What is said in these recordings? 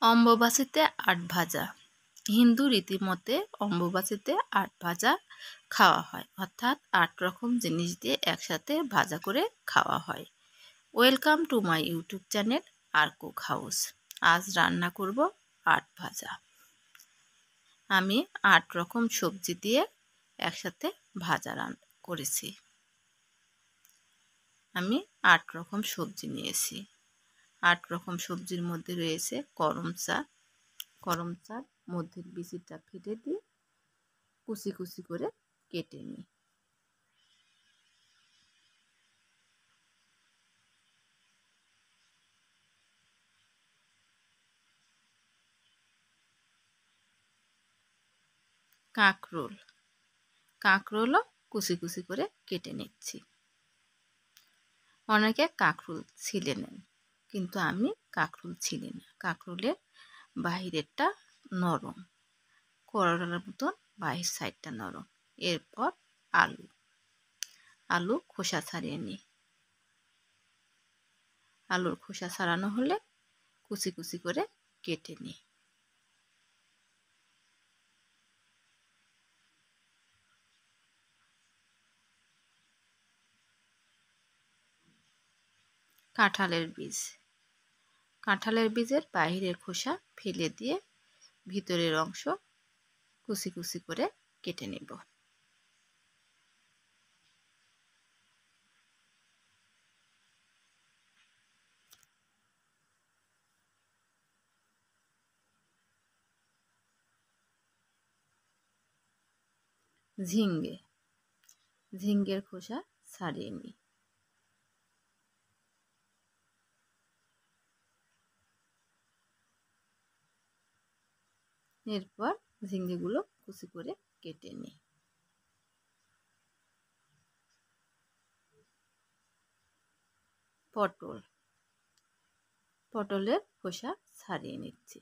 অম্বুবাচীতে ৮ ভাজা। হিন্দু রীতিমতে অম্বুবাচীতে ৮ ভাজা খাওয়া হয়, অর্থাৎ ৮ রকম জিনিস দিয়ে একসাথে ভাজা করে খাওয়া হয়। Welcome to my YouTube channel আর কুক হাউস। আজ রান্না করব ৮ ভাজা। আমি ৮ রকম সবজি দিয়ে একসাথে ভাজা করেছি। আমি ৮ রকম সবজি নিয়েছি। ৮ রকম সবজির মধ্যে রয়েছে করম শাক মধ্যের বিচিটা ফেটে দিয়ে কুচি কুচি করে কেটে নিই। কাঁকরোলও কুচি কুচি করে কেটে নিচ্ছি। অনেকে কাঁকরোল ছিলে নেন, কিন্তু আমি কাঁকরোল ছিলে না। কাঁকরোলের বাহিরেরটা নরম, করলার মতন বাহির সাইডটা নরম। এরপর আলু খোসা ছাড়িয়ে নিই। আলুর খোসা ছাড়ানো হলে কুচি কুচি করে কেটে নিই। কাঁঠালের বীজের বাহিরের খোসা ফেলে দিয়ে ভিতরের অংশ কুচি কুচি করে কেটে নেব। ঝিঙ্গের খোসা ছাড়িয়ে নিই। এরপর ঝিঙ্গেগুলো কুচি করে কেটে নিই। পটলের খোসা ছাড়িয়ে নিচ্ছি।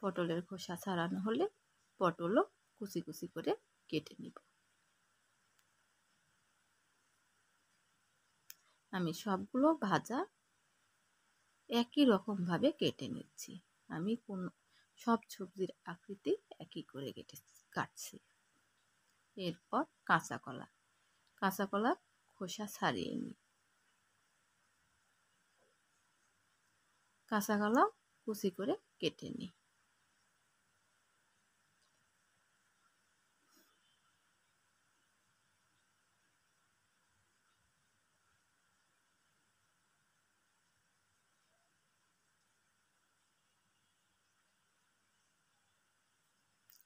পটলের খোসা ছাড়ানো হলে পটলও কুচি কুচি করে কেটে নিব। আমি সবগুলো ভাজা একই রকম ভাবে কেটে নিচ্ছি। আমি সব সবজির আকৃতি একই করে কাটছি। এরপর কাঁচা কলার খোসা ছাড়িয়ে নিই। কাঁচা কলা কুচি করে কেটে নিই।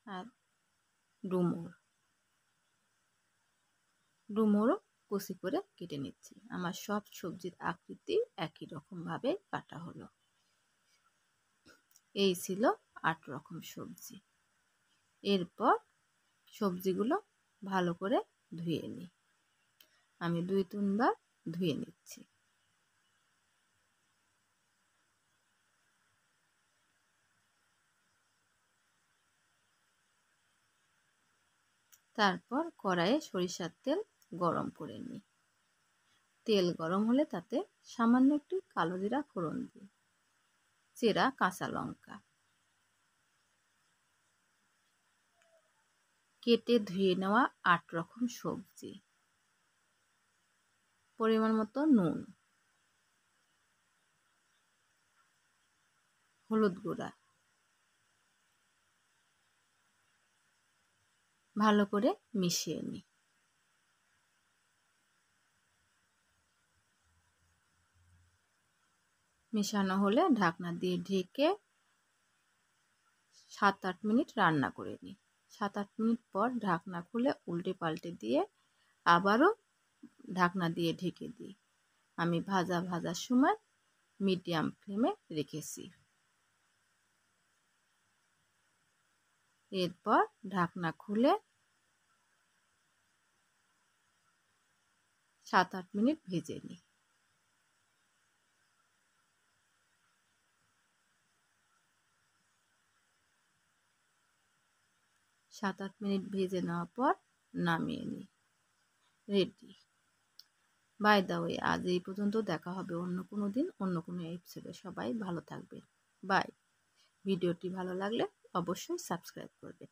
আর ডুমুরও কুচি করে কেটে নিচ্ছি। আমার সব সবজির আকৃতি একই রকম ভাবে কাটা হলো। এই ছিল ৮ রকম সবজি। এরপর সবজিগুলো ভালো করে ধুয়ে নিই। আমি ২-৩ বার ধুয়ে নিচ্ছি। তারপর কড়াইয়ে সরিষার তেল গরম করে নিই। তেল গরম হলে তাতে সামান্য একটু কালো জিরা ফোড়ন দিই, চেরা কাঁচা লঙ্কা, কেটে ধুয়ে নেওয়া ৮ রকম সবজি, পরিমাণ মতো নুন, হলুদ গুঁড়া, ভালো করে মিশিয়ে নিই। মেশানো হলে ঢাকনা দিয়ে ঢেকে ৭-৮ মিনিট রান্না করে নিই। ৭-৮ মিনিট পর ঢাকনা খুলে উল্টে পাল্টে দিয়ে আবারও ঢাকনা দিয়ে ঢেকে দিই। আমি ভাজার সময় মিডিয়াম ফ্লেমে রেখেছি। এরপর ঢাকনা খুলে ৭-৮ মিনিট ভেজে নিই। সাত আট মিনিট ভেজে নেওয়ার পর নামিয়ে নিই। রেডি। বাই দ্য ওয়ে, আজ এই পর্যন্ত। দেখা হবে অন্য কোনো দিন অন্য কোনো এপিসোডে। সবাই ভালো থাকবেন। বাই। ভিডিওটি ভালো লাগলে অবশ্যই সাবস্ক্রাইব করবেন।